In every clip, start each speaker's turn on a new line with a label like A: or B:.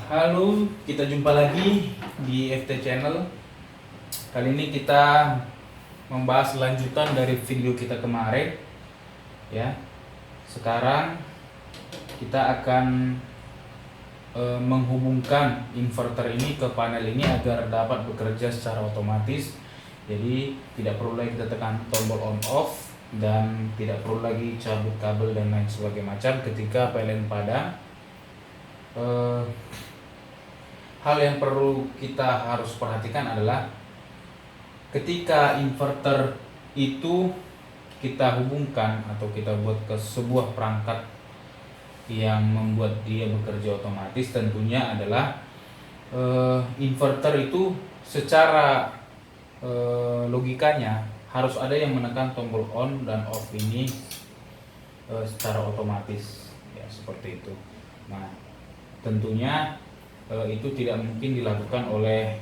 A: Halo, kita jumpa lagi di FT Channel. Kali ini kita membahas lanjutan dari video kita kemarin. Ya, sekarang kita akan menghubungkan inverter ini ke panel ini agar dapat bekerja secara otomatis. Jadi tidak perlu lagi kita tekan tombol on off dan tidak perlu lagi cabut kabel dan lain sebagainya macam ketika PLN padam. Hal yang perlu kita harus perhatikan adalah ketika inverter itu kita hubungkan atau kita buat ke sebuah perangkat yang membuat dia bekerja otomatis, tentunya adalah inverter itu secara logikanya harus ada yang menekan tombol on dan off ini secara otomatis, ya seperti itu. Nah, tentunya itu tidak mungkin dilakukan oleh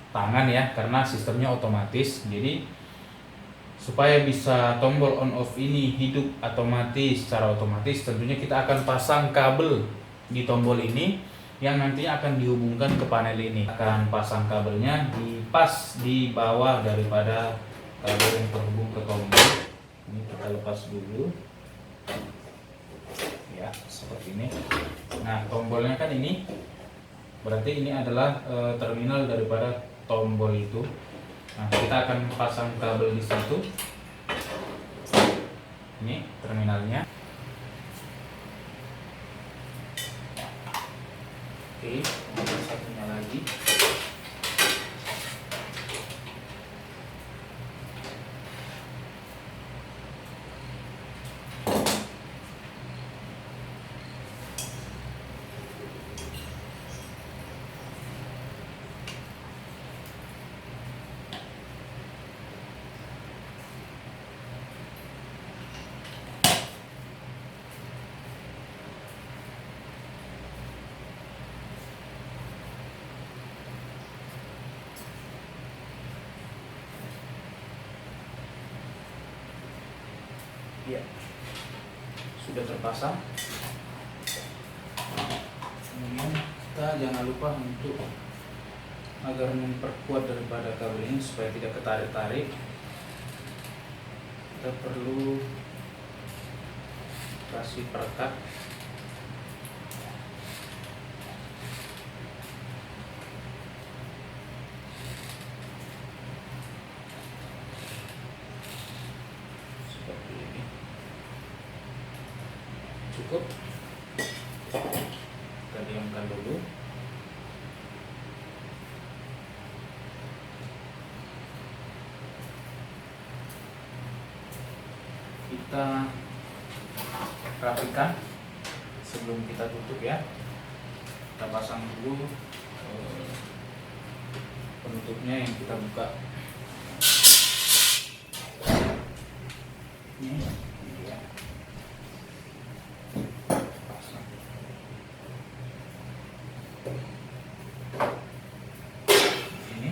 A: tangan ya, karena sistemnya otomatis. Jadi supaya bisa tombol on off ini hidup otomatis secara otomatis, tentunya kita akan pasang kabel di tombol ini yang nantinya akan dihubungkan ke panel ini. Akan pasang kabelnya pas di bawah daripada kabel yang terhubung ke tombol. Ini kita lepas dulu. Ya, seperti ini. Nah, tombolnya kan ini, berarti ini adalah terminal daripada tombol itu. Nah, kita akan pasang kabel di situ. Ini terminalnya. Oke, ada satunya lagi. Ya, sudah terpasang. Kemudian kita jangan lupa untuk agar memperkuat daripada kabel ini supaya tidak ketarik-tarik, kita perlu kasih perekat. Seperti ini. Cukup. Kita diamkan dulu. Kita rapikan sebelum kita tutup ya. Kita pasang dulu penutupnya yang kita buka. Ini ya. Pasang. Ini.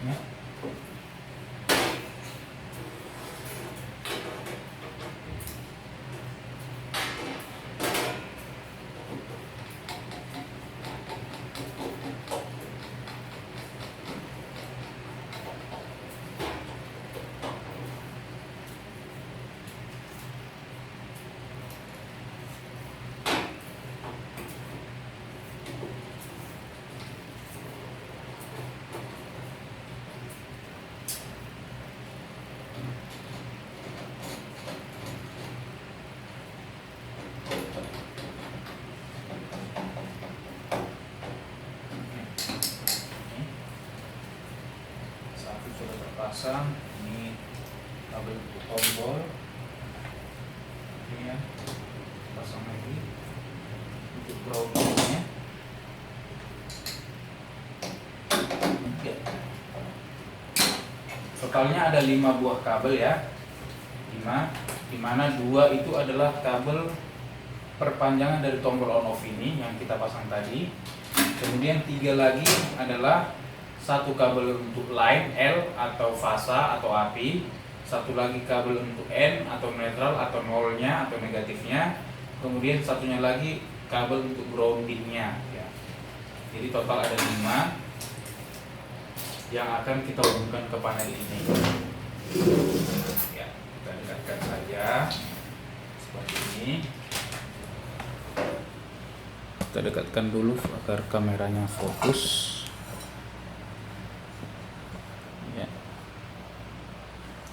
A: Ya. Satu sudah terpasang. Ini kabel tombol. Ini ya, pasang lagi untuk groundingnya. Totalnya ada 5 buah kabel ya, 5, dimana 2 itu adalah kabel perpanjangan dari tombol on off ini yang kita pasang tadi. Kemudian 3 lagi adalah satu kabel untuk line L atau fasa atau API, satu lagi kabel untuk N atau netral atau nolnya atau negatifnya, kemudian satunya lagi kabel untuk groundingnya ya. Jadi total ada 5 yang akan kita hubungkan ke panel ini ya. Kita dekatkan saja seperti ini. Kita dekatkan dulu agar kameranya fokus ya,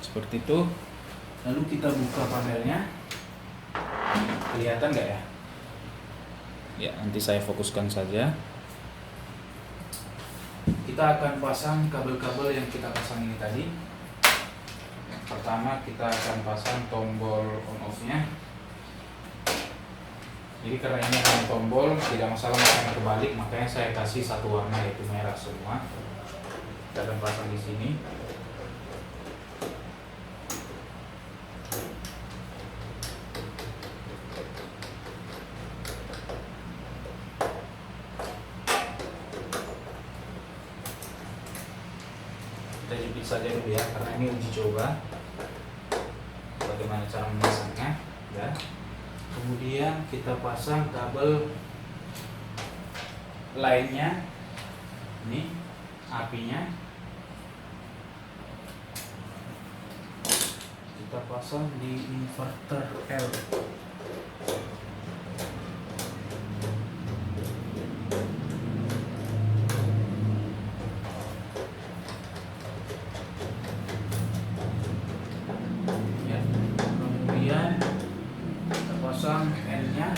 A: seperti itu. Lalu kita buka panelnya, kelihatan nggak ya? Ya, nanti saya fokuskan saja. Kita akan pasang kabel-kabel yang kita pasang ini tadi. Pertama kita akan pasang tombol on off-nya. Jadi karena ini hanya tombol, tidak masalah masangnya kebalik, makanya saya kasih satu warna yaitu merah semua. Kita akan pasang di sini. Kita jepit saja dulu ya, karena ini uji coba bagaimana cara memasangnya ya. Kemudian kita pasang kabel lainnya, ini apinya kita pasang di inverter L. Ya, kemudian kita pasang N-nya.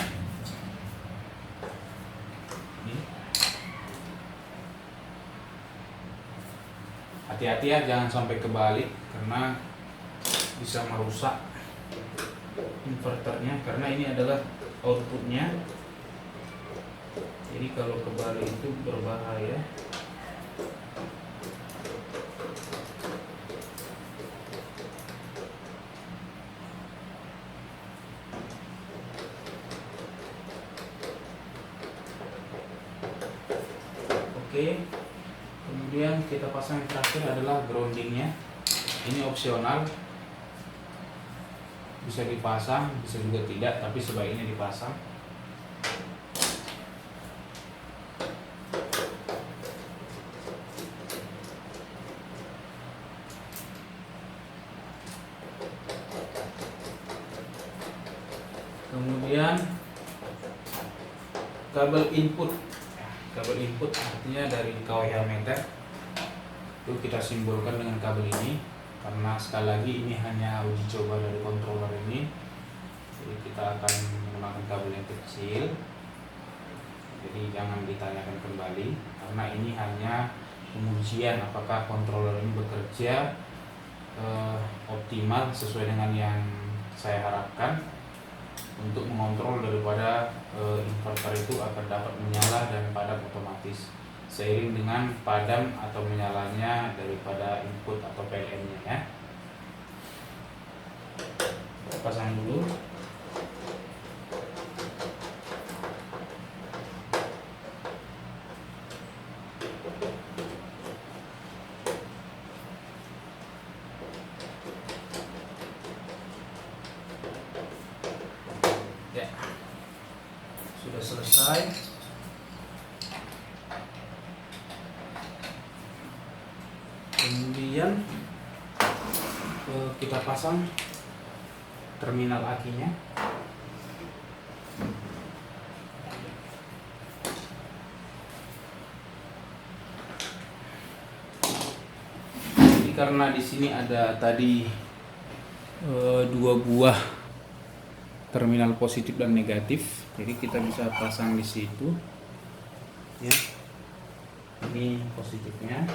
A: Hati-hati ya, jangan sampai kebalik karena bisa merusak inverternya, karena ini adalah outputnya. Jadi kalau kebalik itu berbahaya. Oke. Kemudian kita pasang yang terakhir adalah groundingnya. Ini opsional, bisa dipasang, bisa juga tidak, tapi sebaiknya dipasang. Kemudian kabel input. Kabel input artinya dari KWH meter itu kita simbolkan dengan kabel ini, karena sekali lagi ini hanya uji coba dari controller ini. Jadi kita akan menggunakan kabel yang kecil, jadi jangan ditanyakan kembali, karena ini hanya pengujian apakah controller ini bekerja optimal sesuai dengan yang saya harapkan, untuk mengontrol daripada inverter itu agar dapat menyala dan padam otomatis seiring dengan padam atau menyalanya daripada input atau PLN-nya ya. Kita pasang dulu. Ya, sudah selesai. Kemudian kita pasang terminal akinya. Jadi karena di sini ada tadi dua buah terminal positif dan negatif, jadi kita bisa pasang di situ ya. Ini positifnya.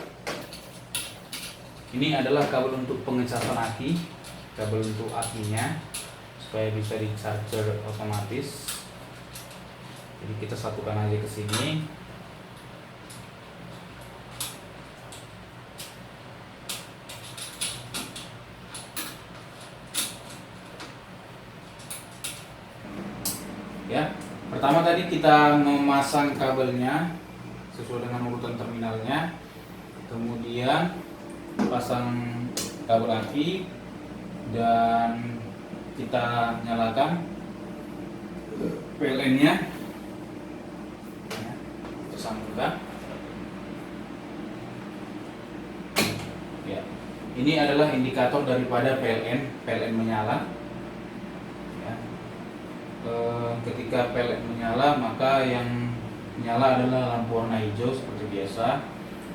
A: Ini adalah kabel untuk pengecasan aki, kabel untuk akinya supaya bisa di charger otomatis. Jadi kita satukan aja ke sini. Ya, pertama tadi kita memasang kabelnya sesuai dengan urutan terminalnya, kemudian pasang kabel aki, dan kita nyalakan PLN nya, kita sambungkan ya. Ini adalah indikator daripada PLN menyala ya. Ketika PLN menyala, maka yang menyala adalah lampu warna hijau seperti biasa,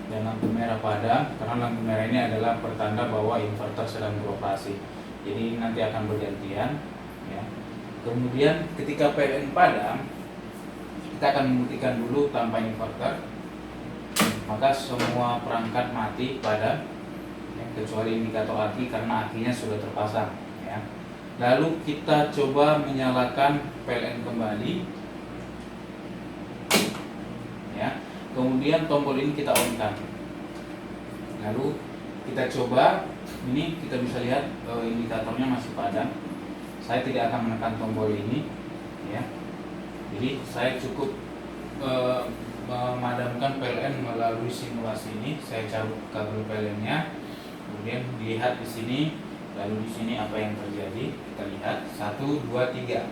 A: dan lampu merah padam, karena lampu merah ini adalah pertanda bahwa inverter sedang beroperasi. Jadi nanti akan bergantian ya. Kemudian ketika PLN padam, kita akan membuktikan dulu tanpa inverter, maka semua perangkat mati padam ya, kecuali indikator aki, karena akinya sudah terpasang ya. Lalu kita coba menyalakan PLN kembali ya. Kemudian tombol ini kita on-kan. Lalu kita coba, ini kita bisa lihat indikatornya masih padam. Saya tidak akan menekan tombol ini ya. Jadi saya cukup memadamkan PLN melalui simulasi ini. Saya cabut kabel PLN-nya, kemudian dilihat di sini. Lalu di sini apa yang terjadi? Kita lihat 1, 2, 3.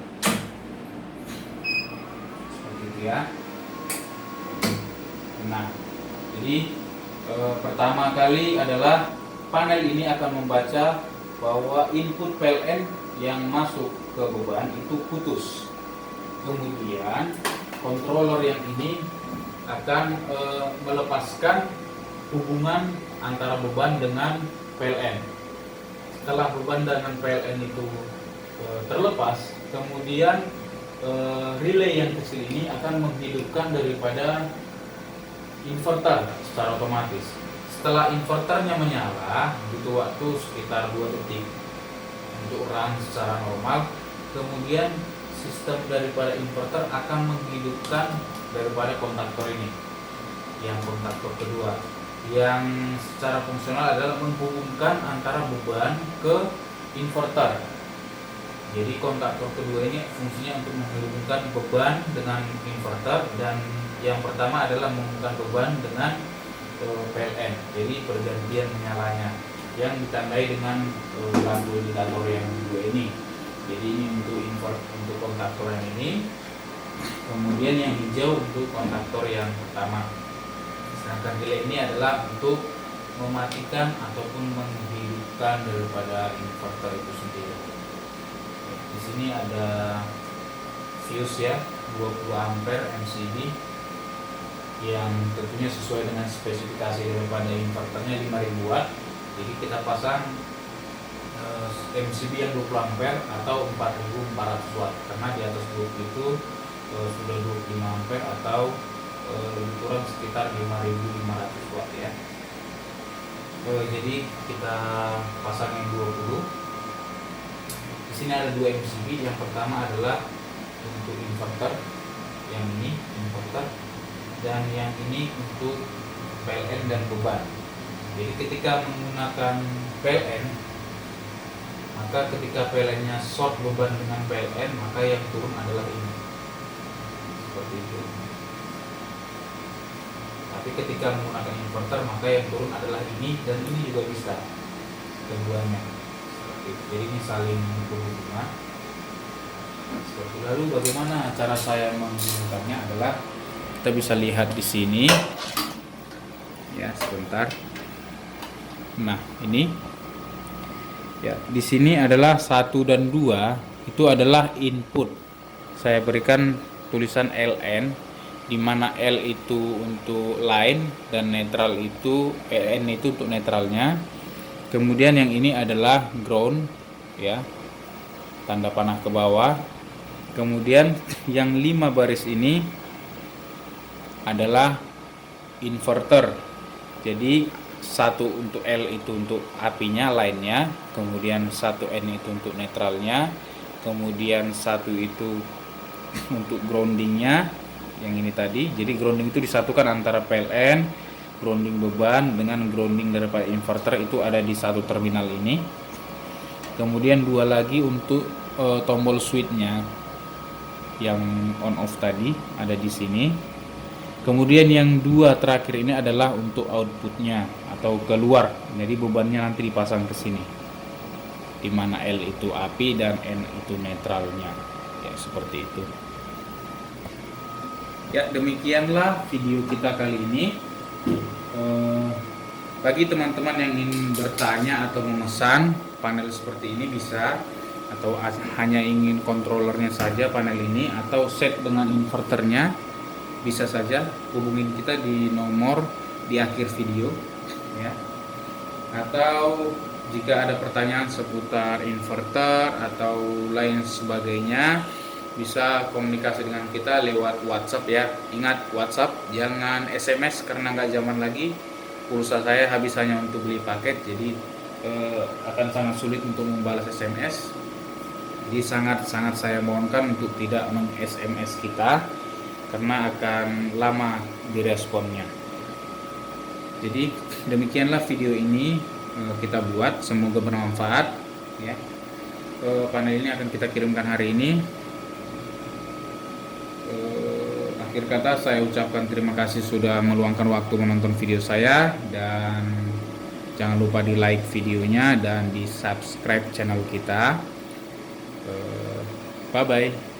A: Seperti itu ya. Nah, jadi pertama kali adalah panel ini akan membaca bahwa input PLN yang masuk ke beban itu putus. Kemudian controller yang ini akan melepaskan hubungan antara beban dengan PLN. Setelah beban dengan PLN itu terlepas, kemudian relay yang kecil ini akan menghidupkan daripada inverter secara otomatis. Setelah inverternya menyala, butuh waktu sekitar 2 detik untuk run secara normal. Kemudian sistem daripada inverter akan menghidupkan daripada kontaktor ini, yang kontaktor kedua, yang secara fungsional adalah menghubungkan antara beban ke inverter. Jadi kontaktor kedua ini fungsinya untuk menghubungkan beban dengan inverter, dan yang pertama adalah menghubungkan beban dengan PLN. Jadi pergantian menyalanya yang ditandai dengan lampu indikator yang dua ini. Jadi ini untuk kontaktor yang ini, kemudian yang hijau untuk kontaktor yang pertama. Sedangkan relay ini adalah untuk mematikan ataupun menghidupkan daripada inverter itu sendiri. Di sini ada fuse ya, 20 ampere MCB, yang tentunya sesuai dengan spesifikasi daripada inverternya 5000 watt. Jadi kita pasang MCB yang 20 ampere atau 4400 watt, karena di atas 20 itu sudah 25 ampere atau lebih kurang sekitar 5500 watt ya. Jadi kita pasang yang 20. Di sini ada 2 MCB. Yang pertama adalah untuk inverter, yang ini inverter, dan yang ini untuk PLN dan beban. Jadi ketika menggunakan PLN, maka ketika PLN-nya short beban dengan PLN, maka yang turun adalah ini, seperti itu. Tapi ketika menggunakan inverter, maka yang turun adalah ini, dan ini juga bisa, keduanya. Jadi ini saling berhubungan. Seperti. Lalu bagaimana cara saya menghubungkannya adalah kita bisa lihat di sini ya, sebentar. Nah ini ya, di sini adalah 1 dan 2 itu adalah input. Saya berikan tulisan LN, di mana L itu untuk line dan netral itu N itu untuk netralnya. Kemudian yang ini adalah ground ya, tanda panah ke bawah. Kemudian yang 5 baris ini adalah inverter. Jadi 1 untuk L itu untuk apinya, line-nya, kemudian 1 N itu untuk netralnya, kemudian 1 itu untuk groundingnya, yang ini tadi. Jadi grounding itu disatukan antara PLN, grounding beban dengan grounding daripada inverter itu ada di satu terminal ini. Kemudian 2 lagi untuk tombol switch-nya yang on off tadi ada di sini. Kemudian yang 2 terakhir ini adalah untuk outputnya atau keluar. Jadi bebannya nanti dipasang ke sini. di mana L itu api dan N itu netralnya. Ya, seperti itu. Ya, demikianlah video kita kali ini. Bagi teman-teman yang ingin bertanya atau memesan panel seperti ini bisa, atau hanya ingin kontrolernya saja panel ini atau set dengan inverternya, bisa saja hubungin kita di nomor di akhir video ya. Atau jika ada pertanyaan seputar inverter atau lain sebagainya, bisa komunikasi dengan kita lewat WhatsApp ya. Ingat WhatsApp, jangan SMS karena nggak zaman lagi. Pulsa saya habis hanya untuk beli paket, jadi akan sangat sulit untuk membalas SMS. Jadi sangat saya mohonkan untuk tidak meng-SMS kita karena akan lama diresponnya. Jadi demikianlah video ini kita buat, semoga bermanfaat ya. Panel ini akan kita kirimkan hari ini. Akhir kata saya ucapkan terima kasih sudah meluangkan waktu menonton video saya, dan jangan lupa di like videonya dan di subscribe channel kita. Bye bye.